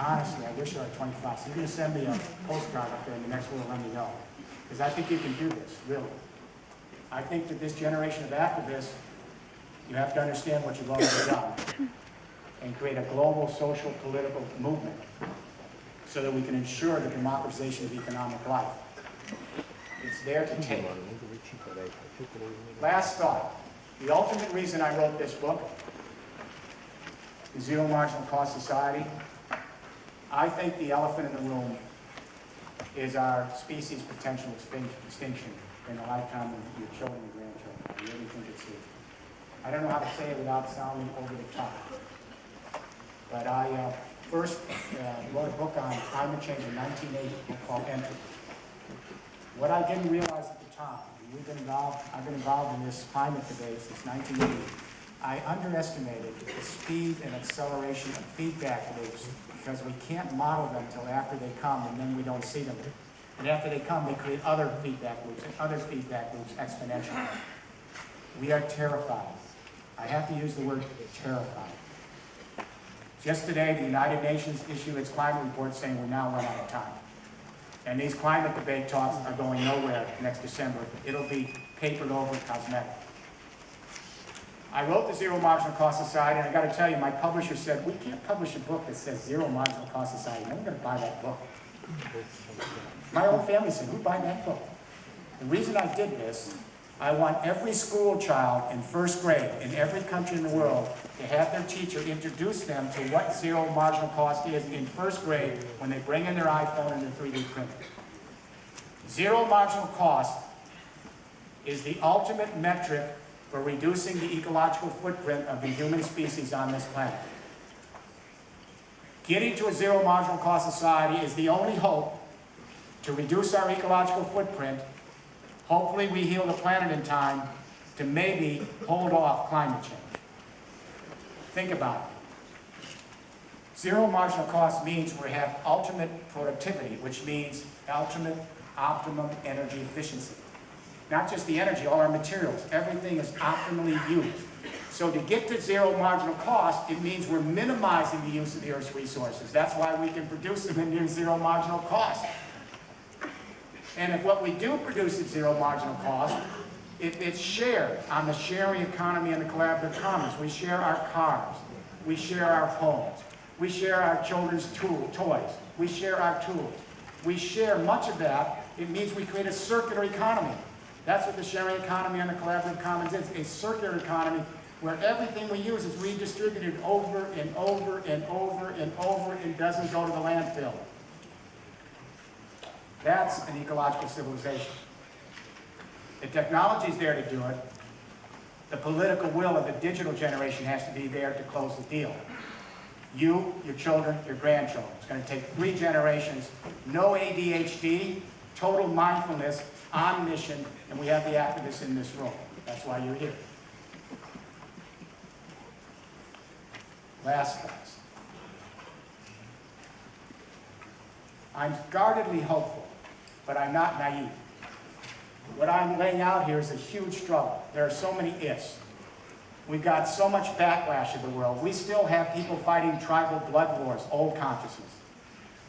honestly, I wish I were 25. So you're going to send me a postcard up there, and the next one will let me know. Because I think you can do this, really. I think that this generation of activists, you have to understand what you've already done and create a global social political movement so that we can ensure the democratization of economic life. It's there to take. Last thought. The ultimate reason I wrote this book, The Zero Marginal Cost Society, I think the elephant in the room is our species' potential extinction in the lifetime of your children and grandchildren. I really think it's here. I don't know how to say it without sounding over the top. But I first wrote a book on climate change in 1980 called Entropy. What I didn't realize at the time, I've been involved in this climate debate since 1980, I underestimated the speed and acceleration of feedback loops because we can't model them until after they come and then we don't see them. And after they come, they create other feedback loops and other feedback loops exponentially. We are terrified. I have to use the word terrified. Just today, the United Nations issued its climate report saying we're now running out of time. And these climate debate talks are going nowhere next December. It'll be papered over cosmetic. I wrote the Zero Marginal Cost Society, and I got to tell you, my publisher said, we can't publish a book that says Zero Marginal Cost Society. No one's going to buy that book. My own family said, who'd buy that book? The reason I did this, I want every school child in first grade in every country in the world to have their teacher introduce them to what zero marginal cost is in first grade when they bring in their iPhone and their 3D printer. Zero marginal cost is the ultimate metric for reducing the ecological footprint of the human species on this planet. Getting to a zero marginal cost society is the only hope to reduce our ecological footprint. Hopefully we heal the planet in time to maybe hold off climate change. Think about it. Zero marginal cost means we have ultimate productivity, which means ultimate optimum energy efficiency. Not just the energy, all our materials, everything is optimally used. So to get to zero marginal cost, it means we're minimizing the use of the Earth's resources. That's why we can produce them in zero marginal cost. And if what we do produce at zero marginal cost, it's shared on the sharing economy and the collaborative commons. We share our cars, we share our homes, we share our children's toys, we share our tools. We share much of that. It means we create a circular economy. That's what the sharing economy and the collaborative commons is, a circular economy where everything we use is redistributed over and over and over and over and doesn't go to the landfill. That's an ecological civilization. The technology is there to do it. The political will of the digital generation has to be there to close the deal. You, your children, your grandchildren. It's going to take 3 generations, no ADHD, total mindfulness, on mission, and we have the activists in this room. That's why you're here. Last class. I'm guardedly hopeful, but I'm not naive. What I'm laying out here is a huge struggle. There are so many ifs. We've got so much backlash in the world. We still have people fighting tribal blood wars, old consciousness.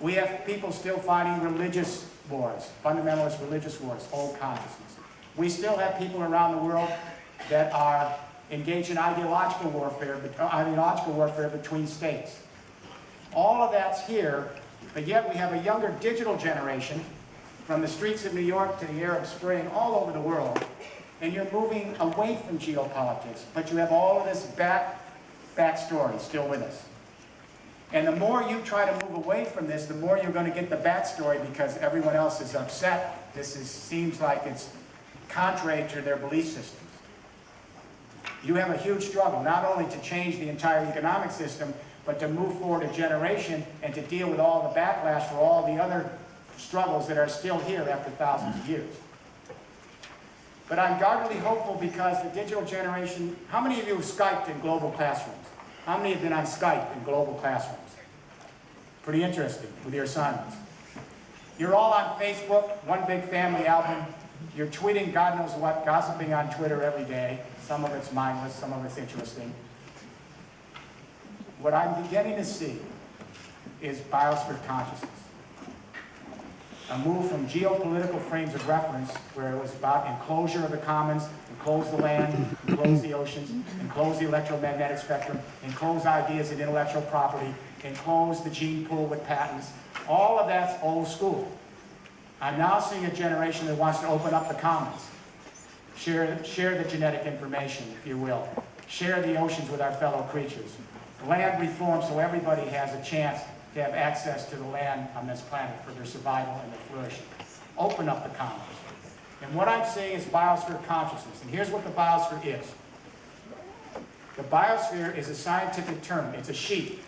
We have people still fighting religious wars, fundamentalist religious wars, old consciousness. We still have people around the world that are engaged in ideological warfare between states. All of that's here, but yet we have a younger digital generation from the streets of New York to the Arab Spring, all over the world, and you're moving away from geopolitics, but you have all of this backstory still with us. And the more you try to move away from this, the more you're going to get the backstory because everyone else is upset. Seems like it's contrary to their belief systems. You have a huge struggle, not only to change the entire economic system, but to move forward a generation and to deal with all the backlash for all the other struggles that are still here after thousands of years. But I'm guardedly hopeful because the digital generation, how many of you have Skyped in global classrooms? How many have been on Skype in global classrooms? Pretty interesting with your assignments. You're all on Facebook, one big family album. You're tweeting God knows what, gossiping on Twitter every day. Some of it's mindless, some of it's interesting. What I'm beginning to see is biosphere consciousness. A move from geopolitical frames of reference, where it was about enclosure of the commons, enclose the land, enclose the oceans, enclose the electromagnetic spectrum, enclose ideas of intellectual property, enclose the gene pool with patents. All of that's old school. I'm now seeing a generation that wants to open up the commons, share the genetic information, if you will, share the oceans with our fellow creatures, land reform so everybody has a chance to have access to the land on this planet for their survival and their flourishing. Open up the commons. And what I'm saying is biosphere consciousness. And here's what the biosphere is. The biosphere is a scientific term. It's a sheet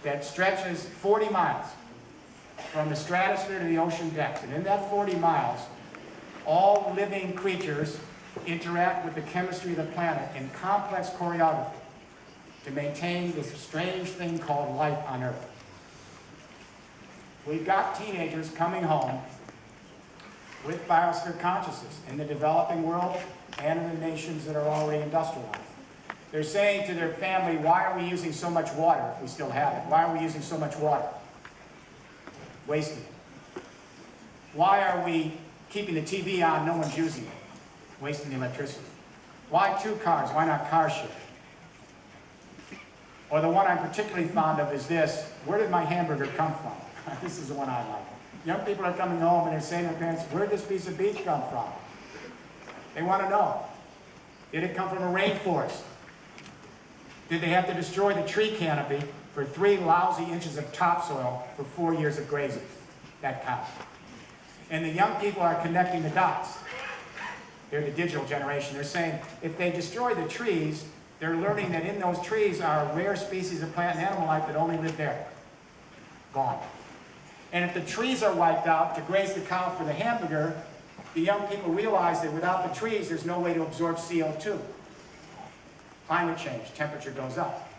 that stretches 40 miles from the stratosphere to the ocean depths. And in that 40 miles, all living creatures interact with the chemistry of the planet in complex choreography to maintain this strange thing called life on Earth. We've got teenagers coming home with biosphere consciousness in the developing world and in the nations that are already industrialized. They're saying to their family, why are we using so much water if we still have it? Why are we using so much water? Wasting it. Why are we keeping the TV on, no one's using it? Wasting the electricity. Why 2 cars? Why not car share? Or the one I'm particularly fond of is this: where did my hamburger come from? This is the one I like. Young people are coming home and they're saying to their parents, where did this piece of beach come from? They want to know. Did it come from a rainforest? Did they have to destroy the tree canopy for 3 lousy inches of topsoil for 4 years of grazing? That counts. And the young people are connecting the dots. They're the digital generation. They're saying if they destroy the trees, they're learning that in those trees are rare species of plant and animal life that only live there. Gone. And if the trees are wiped out to graze the cow for the hamburger, the young people realize that without the trees, there's no way to absorb CO2. Climate change, temperature goes up.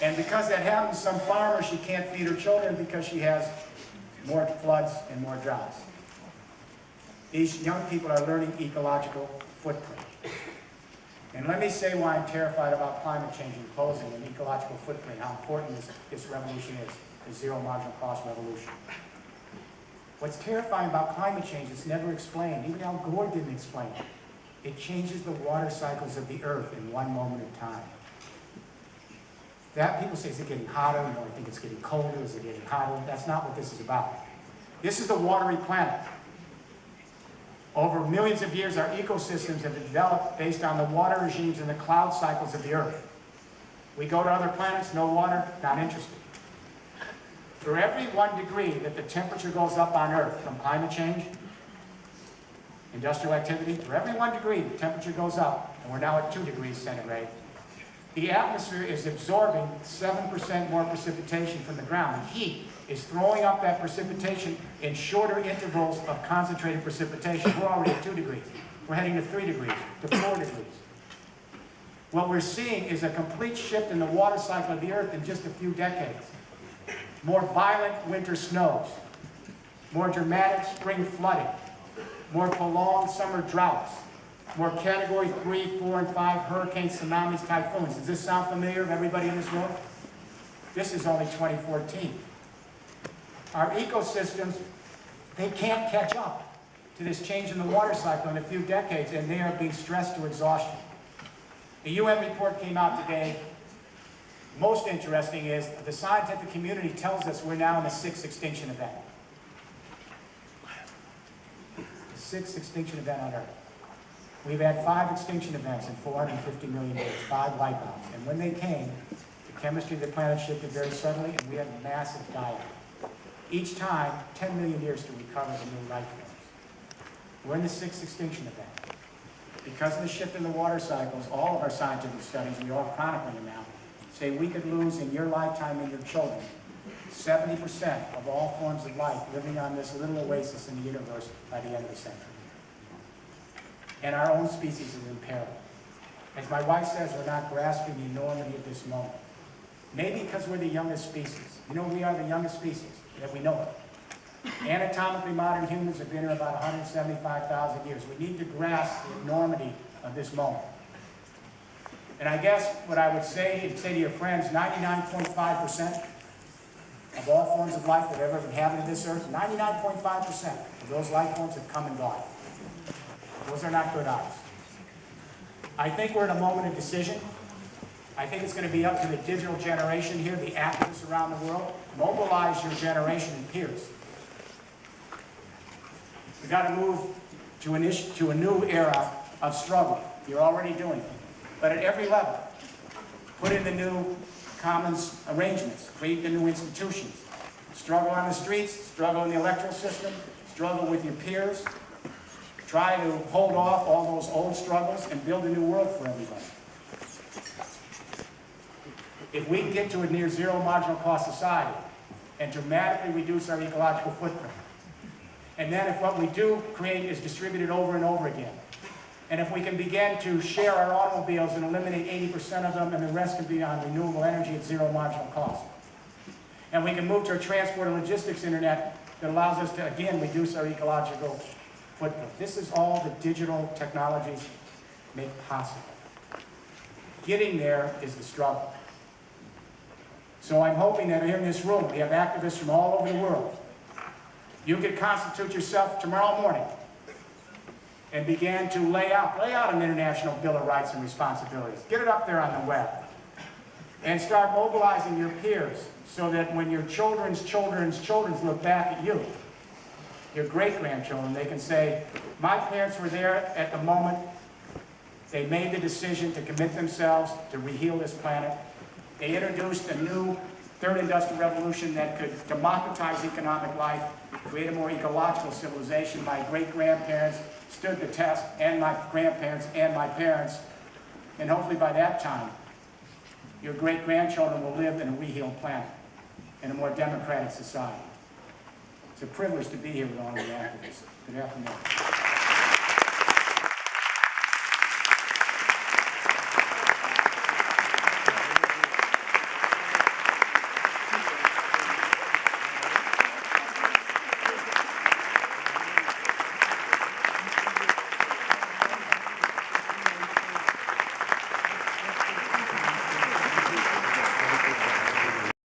And because that happens, some farmer, she can't feed her children because she has more floods and more droughts. These young people are learning ecological footprint. And let me say why I'm terrified about climate change and closing and ecological footprint, how important this revolution is, the zero marginal cost revolution. What's terrifying about climate change is never explained. Even Al Gore didn't explain it. It changes the water cycles of the earth in one moment in time. That people say, is it getting hotter? You know, I think it's getting colder. Is it getting hotter? That's not what this is about. This is the watery planet. Over millions of years, our ecosystems have developed based on the water regimes and the cloud cycles of the earth. We go to other planets, no water, not interested. For every 1 degree that the temperature goes up on Earth from climate change, industrial activity, for every 1 degree the temperature goes up, and we're now at 2 degrees centigrade, the atmosphere is absorbing 7% more precipitation from the ground. The heat is throwing up that precipitation in shorter intervals of concentrated precipitation. We're already at 2 degrees. We're heading to 3 degrees, to 4 degrees. What we're seeing is a complete shift in the water cycle of the Earth in just a few decades. More violent winter snows, more dramatic spring flooding, more prolonged summer droughts, more category 3, 4, and 5 hurricanes, tsunamis, typhoons. Does this sound familiar to everybody in this room? This is only 2014. Our ecosystems, they can't catch up to this change in the water cycle in a few decades, and they are being stressed to exhaustion. The UN report came out today. Most interesting is the scientific community tells us we're now in the 6th extinction event. The 6th extinction event on Earth. We've had 5 extinction events in 450 million years, 5 wipeouts. And when they came, the chemistry of the planet shifted very suddenly, and we had a massive die-off. Each time, 10 million years to recover the new life forms. We're in the 6th extinction event. Because of the shift in the water cycles, all of our scientific studies, we are chronicling them now, say we could lose in your lifetime and your children 70% of all forms of life living on this little oasis in the universe by the end of the century. And our own species is in peril. As my wife says, we're not grasping the enormity of this moment. Maybe because we're the youngest species. You know, we are the youngest species that we know of. Anatomically modern humans have been here about 175,000 years. We need to grasp the enormity of this moment. And I guess what I would say to your friends, 99.5% of all forms of life that have ever inhabited this earth, 99.5% of those life forms have come and gone. Those are not good odds. I think we're at a moment of decision. I think it's going to be up to the digital generation here, the activists around the world. Mobilize your generation and peers. We've got to move to a new era of struggle. You're already doing it. But at every level, put in the new commons arrangements, create the new institutions. Struggle on the streets, struggle in the electoral system, struggle with your peers. Try to hold off all those old struggles and build a new world for everybody. If we can get to a near zero marginal cost society and dramatically reduce our ecological footprint, and then if what we do create is distributed over and over again, and if we can begin to share our automobiles and eliminate 80% of them and the rest can be on renewable energy at zero marginal cost, and we can move to a transport and logistics internet that allows us to, again, reduce our ecological footprint. This is all the digital technologies make possible. Getting there is the struggle. So I'm hoping that here in this room, we have activists from all over the world. You could constitute yourself tomorrow morning and begin to lay out an international Bill of Rights and Responsibilities. Get it up there on the web. And start mobilizing your peers so that when your children's children's children look back at you, your great-grandchildren, they can say, my parents were there at the moment they made the decision to commit themselves to reheal this planet. They introduced a new third industrial revolution that could democratize economic life, create a more ecological civilization. My great-grandparents stood the test, and my grandparents and my parents. And hopefully by that time, your great-grandchildren will live in a rehealed planet, in a more democratic society. It's a privilege to be here with all of the activists. Good afternoon.